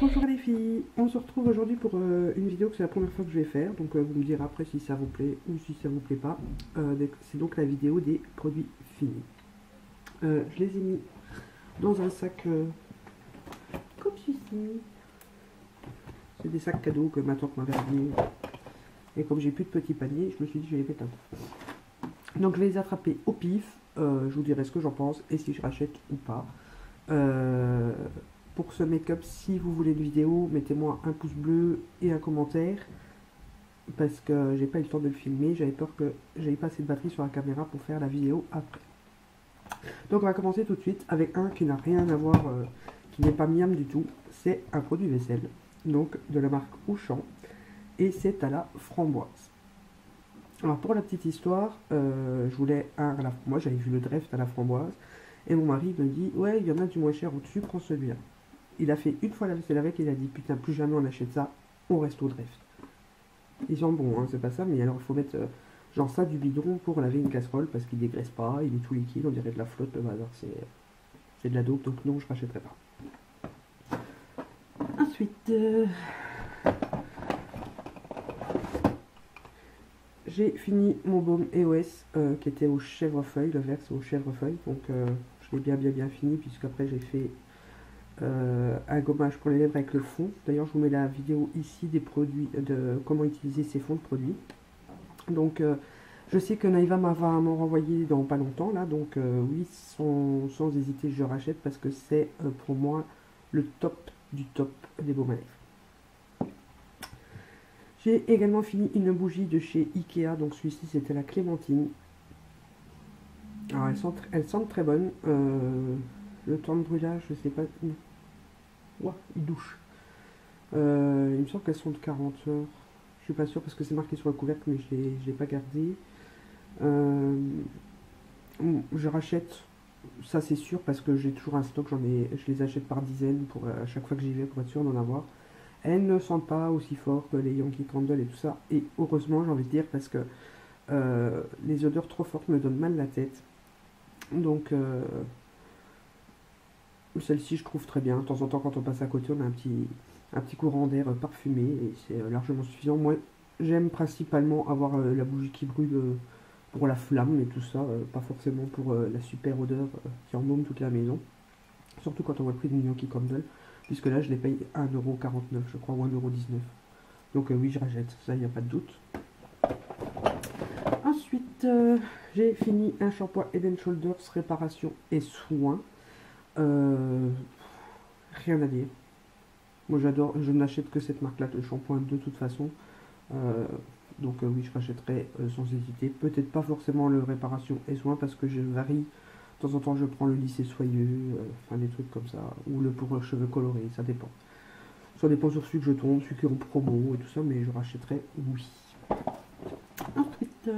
Bonjour les filles, on se retrouve aujourd'hui pour une vidéo que c'est la première fois que je vais faire, donc vous me direz après si ça vous plaît ou si ça vous plaît pas. C'est donc la vidéo des produits finis. Je les ai mis dans un sac comme ceci. C'est des sacs cadeaux que ma tante m'avait ramené. Et comme j'ai plus de petits paniers, je me suis dit je vais les mettre un. Donc je vais les attraper au pif, je vous dirai ce que j'en pense et si je rachète ou pas. Pour ce make-up, si vous voulez une vidéo, mettez-moi un pouce bleu et un commentaire. Parce que j'ai pas eu le temps de le filmer, j'avais peur que j'avais pas assez de batterie sur la caméra pour faire la vidéo après. Donc on va commencer tout de suite avec un qui n'a rien à voir, qui n'est pas miam du tout. C'est un produit vaisselle, donc de la marque Auchan. Et c'est à la framboise. Alors pour la petite histoire, je voulais un à la... Moi j'avais vu le Dreft à la framboise. Et mon mari me dit, ouais, il y en a du moins cher au-dessus, prends celui-là. Il a fait une fois la vaisselle avec, il a dit, putain, plus jamais on achète ça, on reste au Dreft. Ils sont bons, hein, c'est pas ça, mais alors il faut mettre genre ça du bidon pour laver une casserole, parce qu'il dégraisse pas, il est tout liquide, on dirait de la flotte, le bazar, c'est de la dope, donc non, je rachèterai pas. Ensuite, j'ai fini mon baume EOS, qui était au chèvrefeuille, le vert c'est au chèvrefeuille, donc je l'ai bien fini, puisqu'après j'ai fait un gommage pour les lèvres avec le fond. D'ailleurs, je vous mets la vidéo ici des produits, de comment utiliser ces fonds de produits. Donc, je sais que Naïva va m'en renvoyer dans pas longtemps, là. Donc, oui, sans hésiter, je rachète parce que c'est pour moi le top du top des baumes à lèvres. J'ai également fini une bougie de chez Ikea. Donc, celui-ci, c'était la clémentine. Alors, elles sentent très bonnes. Le temps de brûlage, je sais pas. Ouah, il douche. Il me semble qu'elles sont de 40 heures. Je suis pas sûr parce que c'est marqué sur le couvercle, mais je l'ai pas gardé. Je rachète, ça c'est sûr, parce que j'ai toujours un stock. Je les achète par dizaines pour à chaque fois que j'y vais pour être sûr d'en avoir. Elles ne sentent pas aussi fort que les Yankee Candle et tout ça. Et heureusement, j'ai envie de dire, parce que les odeurs trop fortes me donnent mal la tête. Donc celle-ci, je trouve très bien. De temps en temps, quand on passe à côté, on a un petit courant d'air parfumé et c'est largement suffisant. Moi, j'aime principalement avoir la bougie qui brûle pour la flamme et tout ça, pas forcément pour la super odeur qui embaume toute la maison. Surtout quand on voit le prix d'une Yankee Candle, puisque là, je les paye 1,49€, je crois, ou 1,19€. Donc oui, je rachète, ça, il n'y a pas de doute. Ensuite, j'ai fini un shampoing Head & Shoulders réparation et soins. Rien à dire. Moi j'adore, je n'achète que cette marque là, le shampoing de toute façon. Donc oui, je rachèterai sans hésiter. Peut-être pas forcément le réparation et soin parce que je varie. De temps en temps je prends le lissé soyeux, enfin des trucs comme ça. Ou le pour cheveux colorés, ça dépend. Ça dépend sur celui que je tombe, celui qui est en promo et tout ça, mais je rachèterai oui. Ensuite,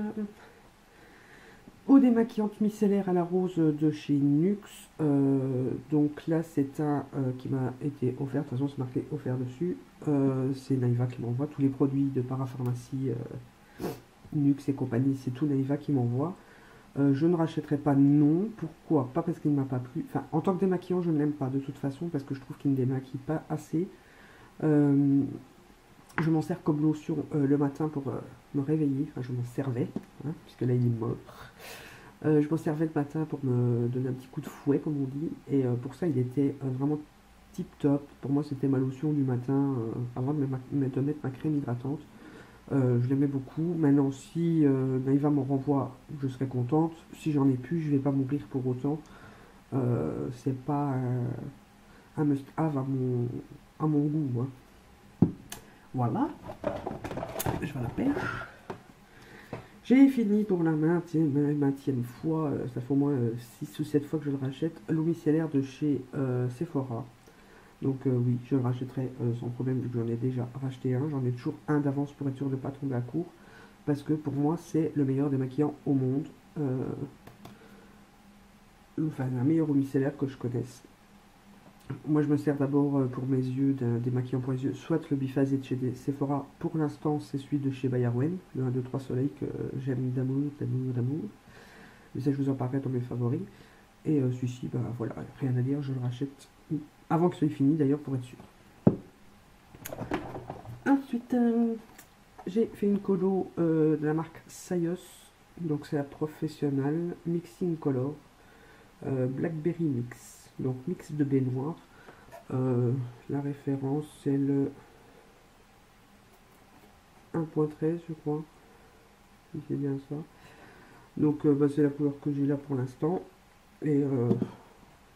eau démaquillante micellaire à la rose de chez Nux. Donc là, c'est un qui m'a été offert. De toute façon, c'est marqué offert dessus. C'est Naïva qui m'envoie tous les produits de parapharmacie, Nux et compagnie. C'est tout Naïva qui m'envoie. Je ne rachèterai pas, non. Pourquoi? Pas parce qu'il ne m'a pas plu. Enfin, en tant que démaquillant, je ne l'aime pas de toute façon parce que je trouve qu'il ne démaquille pas assez. Je m'en sers comme lotion le matin pour me réveiller. Enfin, je m'en servais, hein, puisque là, il est mort. Je m'en servais le matin pour me donner un petit coup de fouet, comme on dit. Et pour ça, il était vraiment tip top. Pour moi, c'était ma lotion du matin avant de mettre ma crème hydratante. Je l'aimais beaucoup. Maintenant, si Naïva m'en renvoie, je serai contente. Si j'en ai plus, je vais pas mourir pour autant. C'est pas un must-have à mon goût. Hein. Voilà, je vais à la pêche. J'ai fini pour la maintième fois, ça fait au moins 6 ou 7 fois que je le rachète, l'eau micellaire de chez Sephora. Donc oui, je le rachèterai sans problème vu que j'en ai déjà racheté un. J'en ai toujours un d'avance pour être sûr de ne pas tomber à court. Parce que pour moi, c'est le meilleur démaquillant au monde. Enfin, la meilleure eau micellaire que je connaisse. Moi, je me sers d'abord pour mes yeux d'un démaquillant pour les yeux, soit le biphasé de chez Sephora. Pour l'instant, c'est celui de chez Bayerwen, le 1, 2, 3 Soleil que j'aime d'amour. Mais ça, je vous en parlerai dans mes favoris. Et celui-ci, bah voilà, rien à dire, je le rachète avant que ce soit fini d'ailleurs pour être sûr. Ensuite, j'ai fait une colo de la marque Sayos, donc c'est la professionnelle Mixing Color Blackberry Mix, donc mix de baignoire. La référence c'est le 1.13 je crois, si c'est bien ça. Donc bah, c'est la couleur que j'ai là pour l'instant et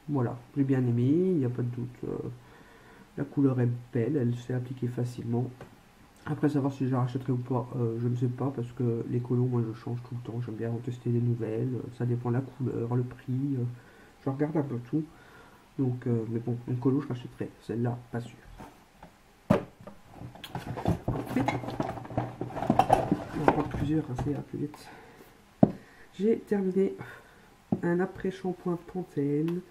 voilà, j'ai bien aimé, il n'y a pas de doute. La couleur est belle, elle s'est appliquée facilement. Après, savoir si je la rachèterai ou pas, je ne sais pas, parce que les colos, moi, je change tout le temps. J'aime bien tester des nouvelles. Ça dépend de la couleur, le prix. Je regarde un peu tout. Donc, mais bon, une colo, je rachèterai. Celle-là, pas sûr. Ensuite, on va prendre plusieurs, hein, ça ira plus vite. J'ai terminé un après-shampoing Pantene.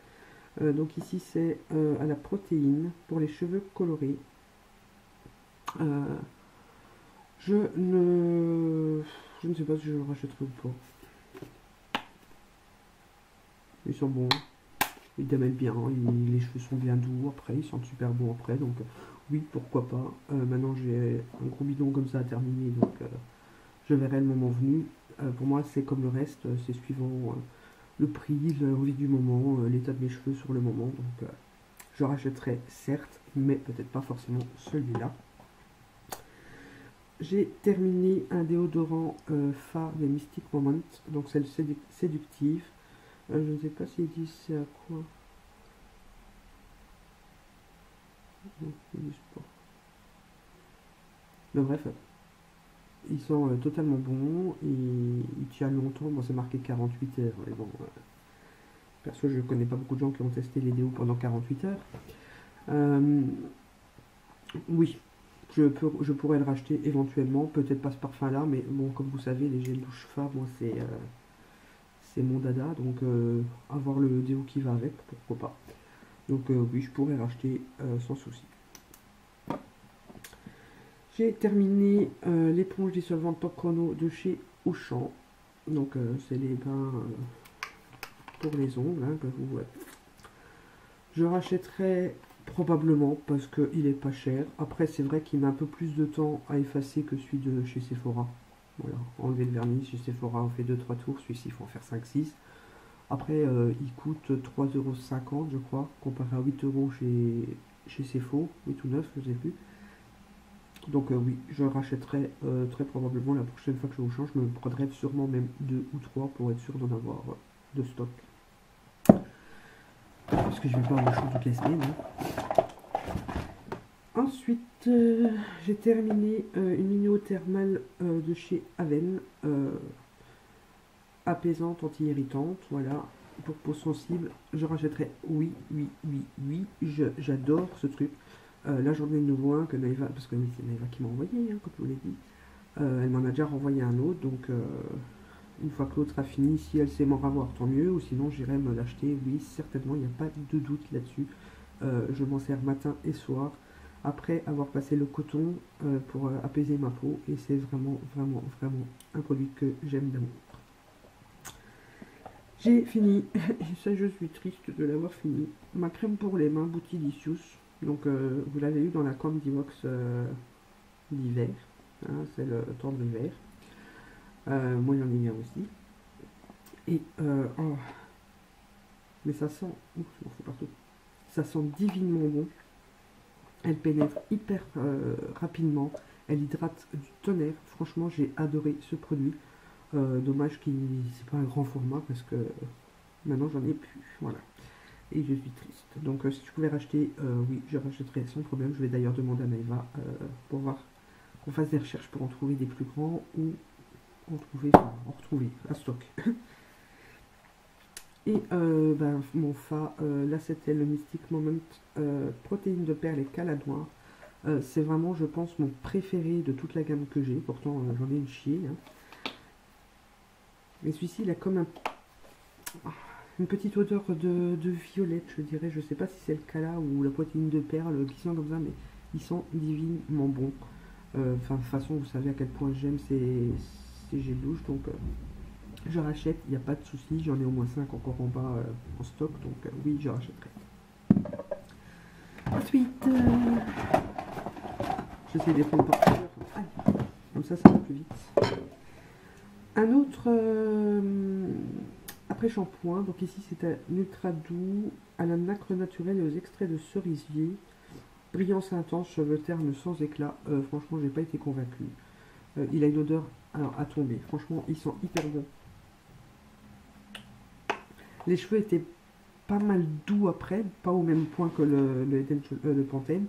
Donc ici, c'est à la protéine pour les cheveux colorés. Je ne sais pas si je le rachèterai ou pas. Ils sont bons. Ils démêlent bien. Les cheveux sont bien doux après. Ils sentent super bon après. Donc oui, pourquoi pas. Maintenant j'ai un gros bidon comme ça à terminer. Donc je verrai le moment venu. Pour moi c'est comme le reste. C'est suivant le prix, l'envie du moment, l'état de mes cheveux sur le moment. Donc je rachèterai certes. Mais peut-être pas forcément celui-là. J'ai terminé un déodorant phare des Mystic Moment, donc c'est le séductive. Je ne sais pas s'ils disent c'est à quoi. Non, ils disent pas. Mais bref, ils sont totalement bons et ils tiennent longtemps. Bon, c'est marqué 48 heures, mais bon, perso, je connais pas beaucoup de gens qui ont testé les déos pendant 48 heures. Oui. Je pourrais le racheter éventuellement, peut-être pas ce parfum là, mais bon, comme vous savez, les gels douche phare, moi c'est mon dada, donc avoir le déo qui va avec, pourquoi pas. Donc oui, je pourrais racheter sans souci. J'ai terminé l'éponge dissolvante Top Chrono de chez Auchan, donc c'est les bains pour les ongles, hein, que vous, je rachèterai probablement parce qu'il est pas cher. Après, c'est vrai qu'il met un peu plus de temps à effacer que celui de chez Sephora. Voilà, enlever le vernis chez Sephora, on fait 2-3 tours. Celui-ci, il faut en faire 5-6. Après, il coûte 3,50 € je crois, comparé à 8 € chez Sephora, 8 ou 9, je sais plus. Donc oui, je rachèterai très probablement la prochaine fois que je vous change. Je me prendrai sûrement même 2 ou 3 pour être sûr d'en avoir de stock. Parce que je vais pas avoir chaud toute la semaine. Hein. Ensuite, j'ai terminé une mini eau thermale de chez Aven. Apaisante, anti-irritante. Voilà. Pour peau sensible. Je rachèterai. Oui. J'adore ce truc. Là, j'en ai de nouveau un que Naïva. Parce que oui, c'est Naïva qui m'a envoyé, hein, comme je vous l'ai dit. Elle m'en a déjà renvoyé un autre. Donc. Une fois que l'autre sera fini, si elle sait m'en ravoir, tant mieux, ou sinon j'irai me l'acheter, oui, certainement, il n'y a pas de doute là-dessus. Je m'en sers matin et soir, après avoir passé le coton pour apaiser ma peau, et c'est vraiment un produit que j'aime d'amour. J'ai fini, et ça je suis triste de l'avoir fini, ma crème pour les mains Boutylicious, donc vous l'avez eu dans la Candy Box d'hiver, hein, c'est le temps de l'hiver. Moi j'en ai bien aussi. Et oh, mais ça sent, je m'en fous partout. Ça sent divinement bon. Elle pénètre hyper rapidement. Elle hydrate du tonnerre. Franchement, j'ai adoré ce produit. Dommage qu'il c'est pas un grand format parce que maintenant j'en ai plus. Voilà. Et je suis triste. Donc si je pouvais racheter, oui, je rachèterais sans problème. Je vais d'ailleurs demander à Naïva pour voir qu'on fasse des recherches pour en trouver des plus grands ou en retrouver un stock. Et mon fa, là c'était le Mystic Moment protéines de perles et cala noir. C'est vraiment, je pense, mon préféré de toute la gamme que j'ai. Pourtant, j'en ai une chier. Hein. Mais celui-ci, il a comme une petite odeur de violette, je dirais. Je sais pas si c'est le cala ou la protéine de perles qui sent comme ça, mais ils sont divinement bons. Enfin, de toute façon, vous savez à quel point j'aime ces gels douche, donc je rachète, il n'y a pas de souci, j'en ai au moins 5 encore en bas en stock, donc oui, je rachèterai. Ensuite, J'essaie de les prendre par plusieurs. Comme ça va plus vite. Un autre après-shampoing. Donc ici, c'est un ultra doux à la nacre naturelle et aux extraits de cerisier. Brillance intense, cheveux ternes sans éclat. Franchement, j'ai pas été convaincu. Il a une odeur alors, à tomber. Franchement, il sent hyper bon. Les cheveux étaient pas mal doux après, pas au même point que le Pantene,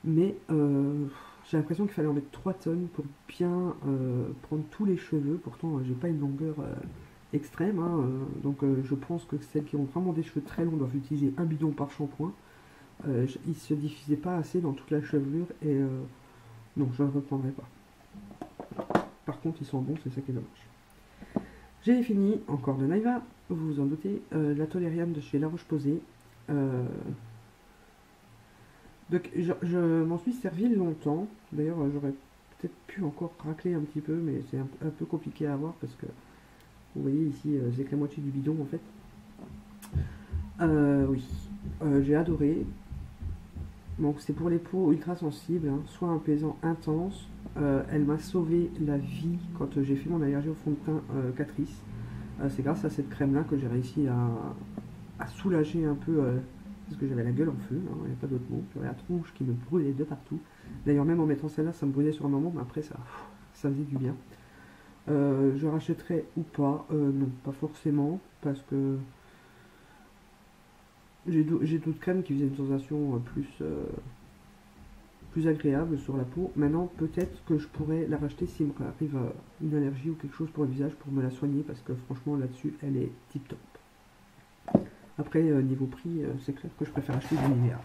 mais j'ai l'impression qu'il fallait en mettre 3 tonnes pour bien prendre tous les cheveux. Pourtant, j'ai pas une longueur extrême, hein, donc je pense que celles qui ont vraiment des cheveux très longs doivent utiliser un bidon par shampoing. Il se diffusait pas assez dans toute la chevelure et non, je ne le reprendrai pas. Par contre, ils sont bons, c'est ça qui est dommage. J'ai fini, encore de Naïva, vous vous en doutez, la Tolériane de chez La Roche-Posay. Donc je m'en suis servi longtemps. D'ailleurs, j'aurais peut-être pu encore racler un petit peu, mais c'est un peu compliqué à avoir parce que vous voyez ici, j'ai que la moitié du bidon en fait. Oui, j'ai adoré. Donc c'est pour les peaux ultra sensibles, hein, soit un pesant intense. Elle m'a sauvé la vie quand j'ai fait mon allergie au fond de teint Catrice. C'est grâce à cette crème là que j'ai réussi à soulager un peu parce que j'avais la gueule en feu, hein, il n'y a pas d'autre mot. J'avais la tronche qui me brûlait de partout. D'ailleurs même en mettant celle-là ça me brûlait sur un moment, mais après ça faisait du bien. Je rachèterai ou pas? Non, pas forcément, parce que j'ai d'autres crèmes qui faisaient une sensation plus agréable sur la peau. Maintenant, peut-être que je pourrais la racheter s'il me arrive une allergie ou quelque chose pour le visage pour me la soigner, parce que franchement là-dessus, elle est tip top. Après, niveau prix, c'est clair que je préfère acheter du Nivea.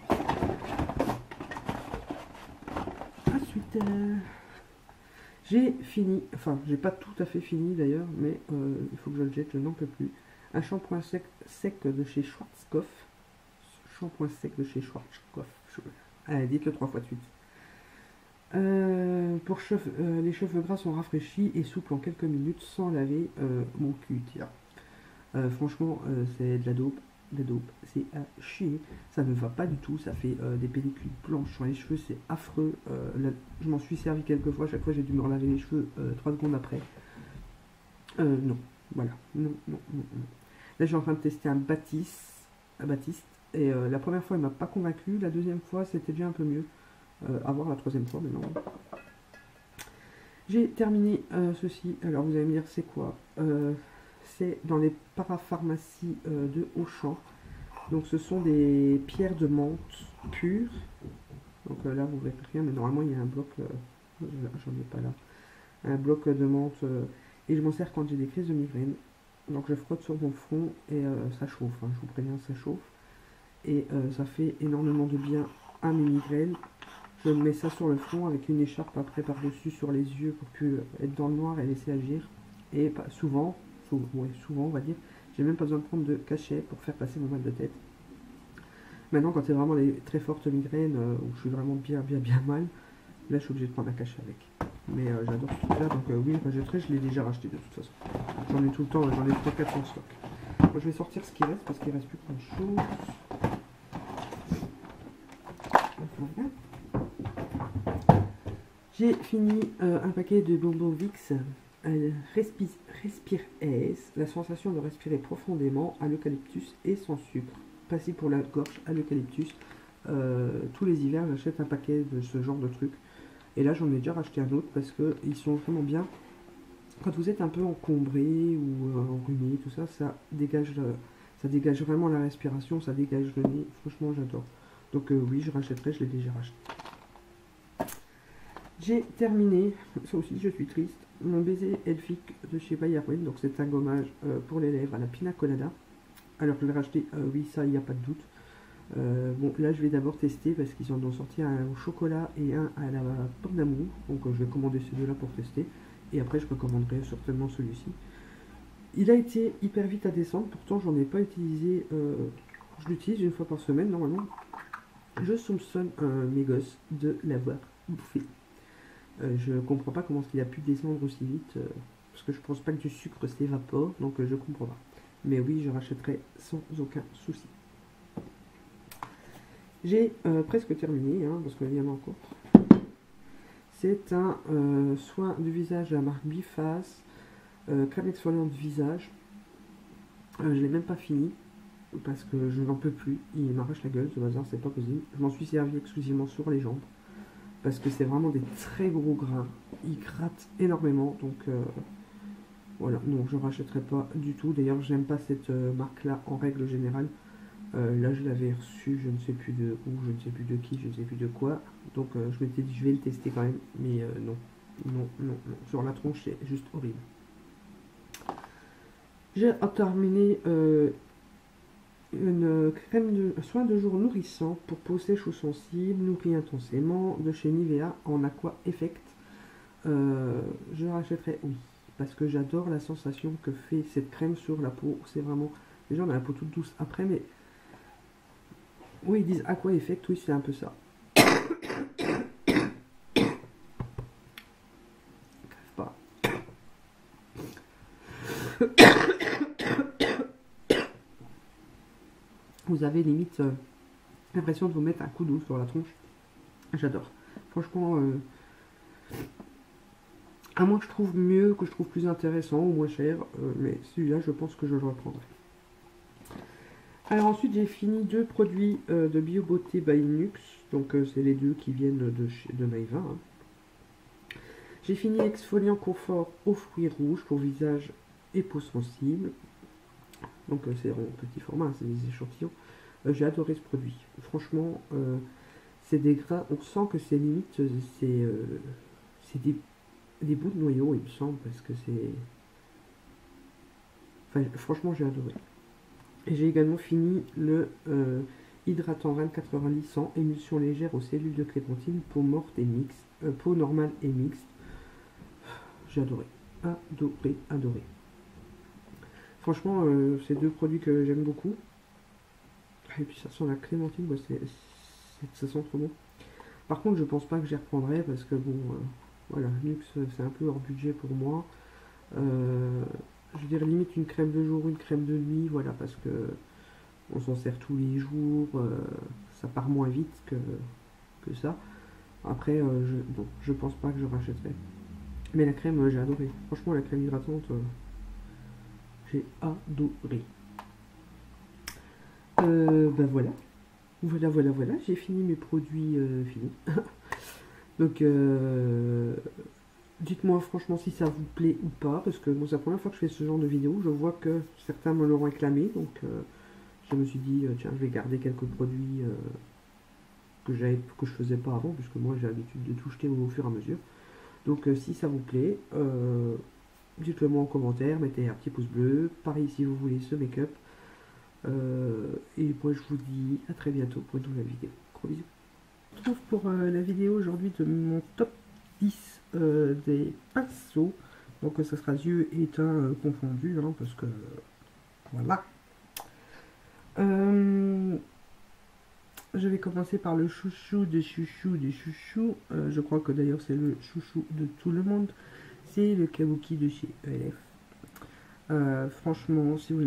Ensuite, j'ai fini, enfin, j'ai pas tout à fait fini d'ailleurs, mais il faut que je le jette, je n'en peux plus. Un shampoing sec de chez Schwarzkopf. Shampoing sec de chez Schwarzkopf. Allez, dites-le 3 fois de suite. Les cheveux gras sont rafraîchis et souples en quelques minutes sans laver mon cul. Franchement, c'est de la dope. C'est à chier. Ça ne va pas du tout. Ça fait des pellicules blanches sur les cheveux. C'est affreux. Je m'en suis servi quelques fois. Chaque fois, j'ai dû me relaver les cheveux 3 secondes après. Non. Voilà. Non. Là, je suis en train de tester un Baptiste. Et la première fois, il m'a pas convaincu. La deuxième fois, c'était déjà un peu mieux. À voir la troisième fois, mais non. J'ai terminé ceci. Alors, vous allez me dire, c'est quoi? C'est dans les parapharmacies de Auchan. Donc, ce sont des pierres de menthe pures. Donc là, vous verrez rien, mais normalement, il y a un bloc. J'en ai pas là. Un bloc de menthe. Et je m'en sers quand j'ai des crises de migraine. Donc, je frotte sur mon front et ça chauffe. Hein, je vous préviens, ça chauffe. Et ça fait énormément de bien à mes migraines. Je mets ça sur le front avec une écharpe après par-dessus sur les yeux pour plus être dans le noir et laisser agir. Et souvent on va dire, j'ai même pas besoin de prendre de cachet pour faire passer mon mal de tête. Maintenant, quand c'est vraiment des très fortes migraines où je suis vraiment bien mal, là je suis obligé de prendre un cachet avec. Mais j'adore ce truc là, donc oui, je l'ai déjà racheté de toute façon. J'en ai tout le temps, j'en ai 3-4 en stock. Moi, je vais sortir ce qui reste parce qu'il reste plus grand chose. Voilà. J'ai fini un paquet de bonbons Vicks Respire Aise, la sensation de respirer profondément à l'eucalyptus et sans sucre. Passé pour la gorge à l'eucalyptus. Tous les hivers, j'achète un paquet de ce genre de trucs. Et là, j'en ai déjà racheté un autre parce qu'ils sont vraiment bien. Quand vous êtes un peu encombré ou enrhumé, tout ça, ça dégage vraiment la respiration, ça dégage le nez. Franchement, j'adore. Donc oui, je rachèterai, je l'ai déjà racheté. J'ai terminé, ça aussi je suis triste, mon baiser elfique de chez Bayerwen. Donc c'est un gommage pour les lèvres à la pina colada. Alors je vais racheter, oui ça il n'y a pas de doute. Bon là je vais d'abord tester parce qu'ils en ont sorti un au chocolat et un à la pomme d'amour. Donc je vais commander ces deux là pour tester. Et après je recommanderai certainement celui-ci. Il a été hyper vite à descendre, pourtant j'en ai pas utilisé, je l'utilise une fois par semaine normalement. Je soupçonne mes gosses de l'avoir bouffé. Je comprends pas comment il a pu descendre aussi vite, parce que je pense pas que du sucre s'évapore, donc je comprends pas. Mais oui, je rachèterai sans aucun souci. J'ai presque terminé, hein, parce qu'il y en a encore. C'est un soin du visage de la marque Biface, crème exfoliante de visage. Je l'ai même pas fini parce que je n'en peux plus. Il m'arrache la gueule, ce bazar, c'est pas possible. Je m'en suis servi exclusivement sur les jambes parce que c'est vraiment des très gros grains. Il gratte énormément, donc voilà. Non, je rachèterai pas du tout. D'ailleurs, j'aime pas cette marque-là en règle générale. Là, je l'avais reçu, je ne sais plus de où, je ne sais plus de qui, je ne sais plus de quoi. Donc, je m'étais dit, je vais le tester quand même. Mais non, non, non, non. Sur la tronche, c'est juste horrible. J'ai terminé une crème de soin de jour nourrissant pour peau sèche ou sensible, nourrit intensément, de chez Nivea en Aqua Effect. Je rachèterai, oui, parce que j'adore la sensation que fait cette crème sur la peau. C'est vraiment, déjà on a la peau toute douce après, mais oui, ils disent Aqua Effect, oui, c'est un peu ça. Crève pas. Vous avez limite l'impression de vous mettre un coup d'eau sur la tronche. J'adore. Franchement, à moins que je trouve mieux, que je trouve plus intéressant ou moins cher, mais celui-là, je pense que je le reprendrai. Alors ensuite, j'ai fini deux produits de Bio Beauté by Nux. Donc c'est les deux qui viennent de Maïva. Hein. J'ai fini exfoliant confort aux fruits rouges pour visage et peau sensible. Donc c'est en petit format, c'est des échantillons. J'ai adoré ce produit. Franchement, c'est des grains, on sent que c'est limite, c'est des bouts de noyau, il me semble, parce que c'est... Enfin, franchement, j'ai adoré. Et j'ai également fini le hydratant 24 heures lissant, émulsion légère aux cellules de clémentine, peau morte et mixte, peau normale et mixte. J'ai adoré. Adoré, adoré. Franchement, c'est deux produits que j'aime beaucoup. Et puis ça sent la clémentine, ouais, ça sent trop bon. Par contre, je pense pas que j'y reprendrai parce que bon, voilà, Nux c'est un peu hors budget pour moi. Je veux dire limite une crème de jour, une crème de nuit, voilà, parce que on s'en sert tous les jours, ça part moins vite que ça. Après, je pense pas que je rachèterai. Mais la crème, j'ai adoré. Franchement, la crème hydratante, j'ai adoré. Ben voilà. Voilà, j'ai fini mes produits finis. Donc, dites-moi franchement si ça vous plaît ou pas, parce que bon, c'est la première fois que je fais ce genre de vidéo. Je vois que certains me l'ont réclamé, donc je me suis dit, tiens, je vais garder quelques produits que je faisais pas avant, puisque moi j'ai l'habitude de tout jeter au fur et à mesure. Donc, si ça vous plaît, dites-le moi en commentaire, mettez un petit pouce bleu. Pareil si vous voulez ce make-up. Et moi je vous dis à très bientôt pour une nouvelle vidéo. Gros bisous. On se retrouve pour la vidéo aujourd'hui de mon top 10 des pinceaux. Donc ça sera yeux et teint confondus, hein, parce que voilà. Je vais commencer par le chouchou des chouchous des chouchous. Je crois que d'ailleurs c'est le chouchou de tout le monde. C'est le Kabuki de chez ELF. Franchement, si vous